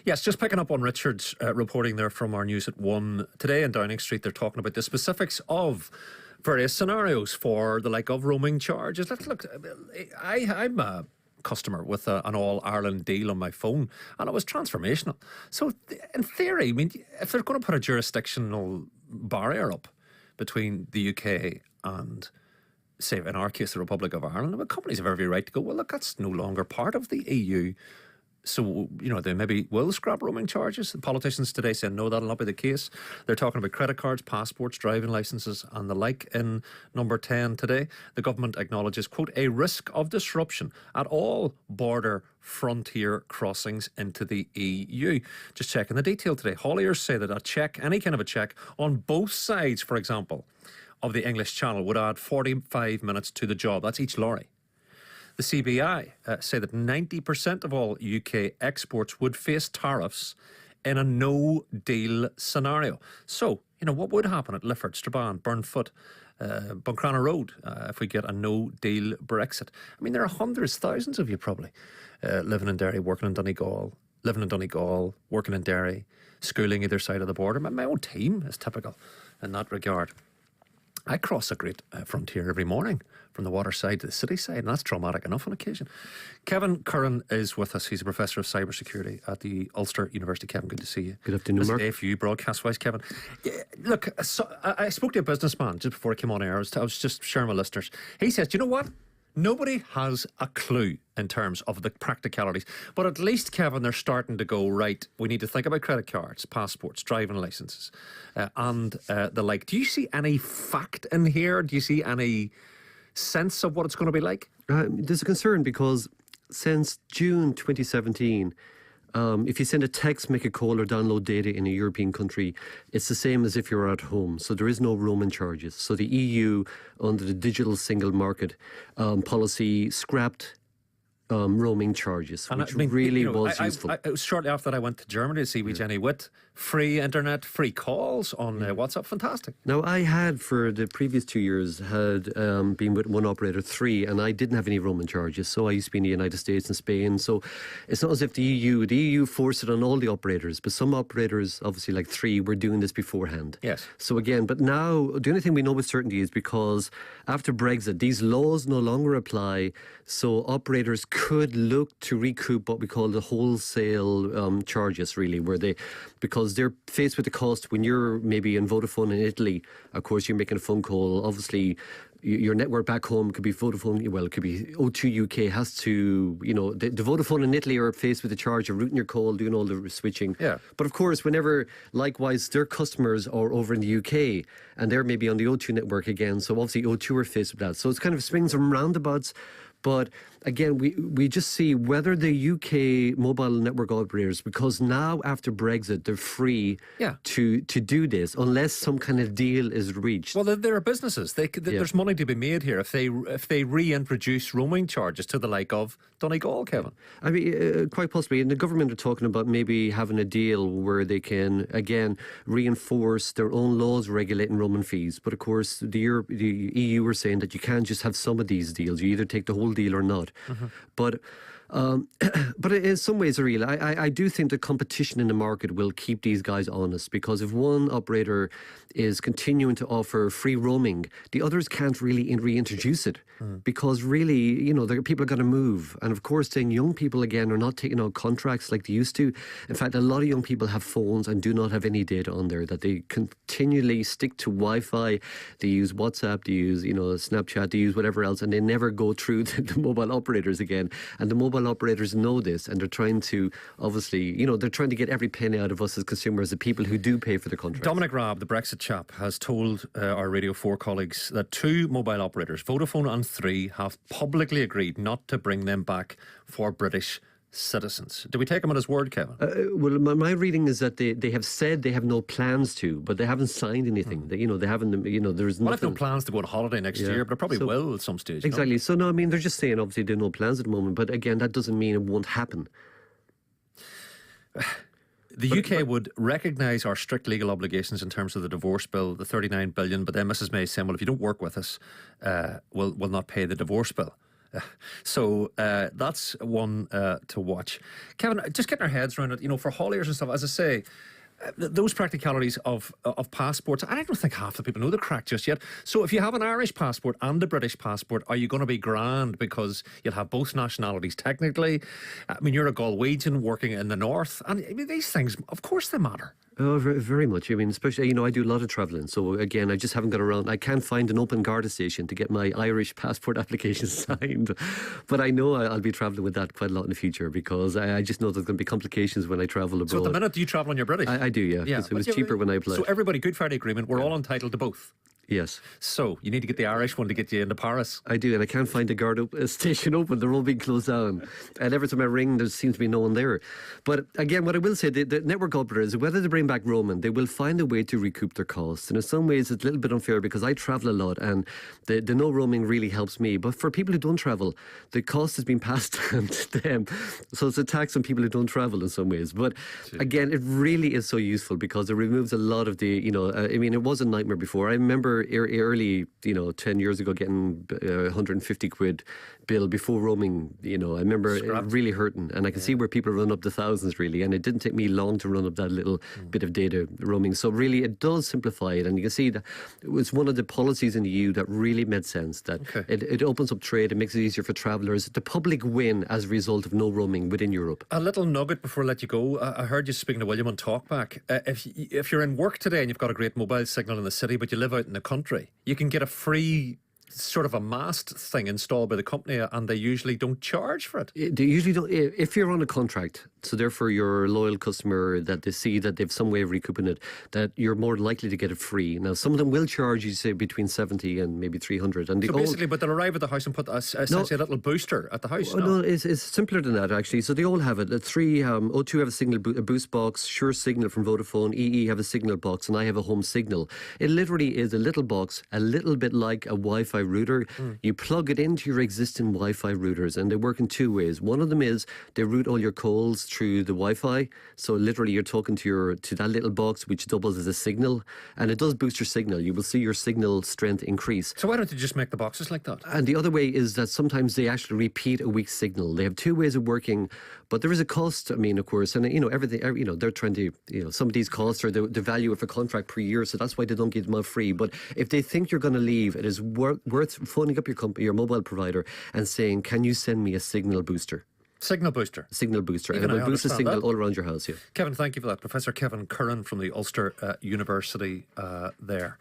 Yes, just picking up on Richard's reporting there from our news at 1 today in Downing Street. They're talking about the specifics of various scenarios for the like of roaming charges. Look, I'm a customer with an all-Ireland deal on my phone, and it was transformational. So in theory, I mean, if they're going to put a jurisdictional barrier up between the UK and, say, in our case, the Republic of Ireland, well, companies have every right to go, well, look, that's no longer part of the EU. So, they maybe will scrap roaming charges. The politicians today saying, no, that'll not be the case. They're talking about credit cards, passports, driving licences and the like in number 10 today. The government acknowledges, quote, a risk of disruption at all border frontier crossings into the EU. Just checking the detail today. Hauliers say that any kind of a check on both sides, for example, of the English Channel would add 45 minutes to the job. That's each lorry. The CBI say that 90% of all UK exports would face tariffs in a no-deal scenario. So, what would happen at Lifford, Strabane, Burnfoot, Buncrana Road if we get a no-deal Brexit? I mean, there are hundreds, thousands of you probably living in Derry, working in Donegal, working in Derry, schooling either side of the border. My own team is typical in that regard. I cross a great frontier every morning from the water side to the city side, and that's traumatic enough on occasion. Kevin Curran is with us. He's a professor of cybersecurity at the Ulster University. Kevin, good to see you. Good afternoon, Mark. This is day for you, broadcast-wise, Kevin. Yeah, look, I spoke to a businessman just before I came on air. I was just sharing with listeners. He says, do you know what? Nobody has a clue in terms of the practicalities. But at least, Kevin, they're starting to go, right, we need to think about credit cards, passports, driving licences, and the like. Do you see any fact in here? Do you see any sense of what it's going to be like? There's a concern because since June 2017, if you send a text, make a call or download data in a European country, it's the same as if you're at home. So there is no roaming charges. So the EU, under the digital single market policy, scrapped roaming charges, which really was useful. Shortly after that, I went to Germany to see Jenny Witt. Free internet, free calls on WhatsApp. Fantastic. Now, I had, for the previous 2 years, been with one operator, 3, and I didn't have any roaming charges. So I used to be in the United States and Spain. So it's not as if the EU forced it on all the operators, but some operators, obviously like 3, were doing this beforehand. Yes. So again, but now, the only thing we know with certainty is because after Brexit, these laws no longer apply. So operators could look to recoup what we call the wholesale charges, really, because they're faced with the cost when you're maybe in Vodafone in Italy. Of course, you're making a phone call. Obviously, your network back home could be Vodafone. Well, it could be O2 UK has to, the Vodafone in Italy are faced with the charge of routing your call, doing all the switching. Yeah. But of course, whenever, likewise, their customers are over in the UK and they're maybe on the O2 network again. So obviously, O2 are faced with that. So it's kind of swings and roundabouts. But again, we just see whether the UK mobile network operators, because now after Brexit, they're free to do this unless some kind of deal is reached. Well, there are businesses. There's money to be made here if they reintroduce roaming charges to the like of Donegal, Kevin. I mean, quite possibly. And the government are talking about maybe having a deal where they can, again, reinforce their own laws regulating roaming fees. But of course, the EU are saying that you can't just have some of these deals. You either take the whole deal or not. Mm-hmm. But in some ways, real. I do think the competition in the market will keep these guys honest, because if one operator is continuing to offer free roaming, the others can't really reintroduce it because really, people are going to move. And of course, then young people again are not taking out contracts like they used to. In fact, a lot of young people have phones and do not have any data on there, that they continually stick to Wi-Fi. They use WhatsApp, they use, Snapchat, they use whatever else, and they never go through the mobile operators again. And the mobile operators know this, and they're trying to, obviously, they're trying to get every penny out of us as consumers, the people who do pay for the contracts. Dominic Raab, the Brexit chap, has told our Radio 4 colleagues that 2 mobile operators, Vodafone and 3, have publicly agreed not to bring them back for British citizens. Do we take him at his word, Kevin? Well, my reading is that they have said they have no plans to, but they haven't signed anything. They haven't, there's nothing. Well, I've no plans to go on holiday next year, but I probably will at some stage. Exactly. So, no, I mean, they're just saying, obviously, they have no plans at the moment, but again, that doesn't mean it won't happen. The UK would recognise our strict legal obligations in terms of the divorce bill, the 39 billion, but then Mrs May is saying, well, if you don't work with us, we'll not pay the divorce bill. So that's one to watch. Kevin, just getting our heads around it, for hauliers and stuff, as I say, those practicalities of passports, and I don't think half the people know the crack just yet. So if you have an Irish passport and a British passport, are you going to be grand because you'll have both nationalities technically? I mean, you're a Galwegian working in the north, and I mean, these things, of course they matter. Oh, very much. I mean, especially, I do a lot of travelling. So again, I just haven't got around. I can't find an open Garda station to get my Irish passport application signed. But I know I'll be travelling with that quite a lot in the future, because I just know there's going to be complications when I travel abroad. So at the minute, do you travel on your British? I do, yeah. Because it was cheaper when I applied. So everybody, Good Friday Agreement, we're all entitled to both. Yes. So you need to get the Irish one to get you into Paris. I do, and I can't find a Garda station open. They're all being closed down. And every time I ring, there seems to be no one there. But again, what I will say, the network operators, whether they bring back roaming, they will find a way to recoup their costs. And in some ways, it's a little bit unfair, because I travel a lot, and the no roaming really helps me. But for people who don't travel, the cost has been passed on to them. So it's a tax on people who don't travel in some ways. But again, it really is so useful, because it removes a lot of the, I mean, it was a nightmare before. I remember early, 10 years ago, getting 150 quid bill before roaming. I remember it really hurting, and I can see where people run up to thousands, really, and it didn't take me long to run up that little bit of data roaming. So really, it does simplify it, and you can see that it was one of the policies in the EU that really made sense, that it opens up trade, it makes it easier for travellers. The public win as a result of no roaming within Europe. A little nugget before I let you go. I heard you speaking to William on Talkback. If you're in work today and you've got a great mobile signal in the city, but you live out in the country, you can get a free sort of a mast thing installed by the company, and they usually don't charge for it. They usually don't. If you're on a contract, so therefore you're a loyal customer, that they see that they've some way of recouping it, that you're more likely to get it free. Now, some of them will charge you, say, between 70 and maybe 300. And so basically, but they'll arrive at the house and put essentially a little booster at the house. No, it's simpler than that, actually. So they all have it. The three, O2 have a boost box, Sure Signal from Vodafone, EE have a signal box, and I have a home signal. It literally is a little box, a little bit like a Wi-Fi router. You plug it into your existing Wi-Fi routers, and they work in two ways. One of them is they route all your calls through the Wi-Fi. So literally you're talking to that little box, which doubles as a signal, and it does boost your signal. You will see your signal strength increase. So why don't you just make the boxes like that? And the other way is that sometimes they actually repeat a weak signal. They have two ways of working, but there is a cost. I mean, of course, and everything. They're trying to, some of these costs are the value of a contract per year, so that's why they don't give them out free. But if they think you're going to leave, it is worth phoning up your mobile provider and saying, "Can you send me a signal booster?" Signal booster. And it will boost the signal all around your house, yeah. Kevin, thank you for that. Professor Kevin Curran from the Ulster University there.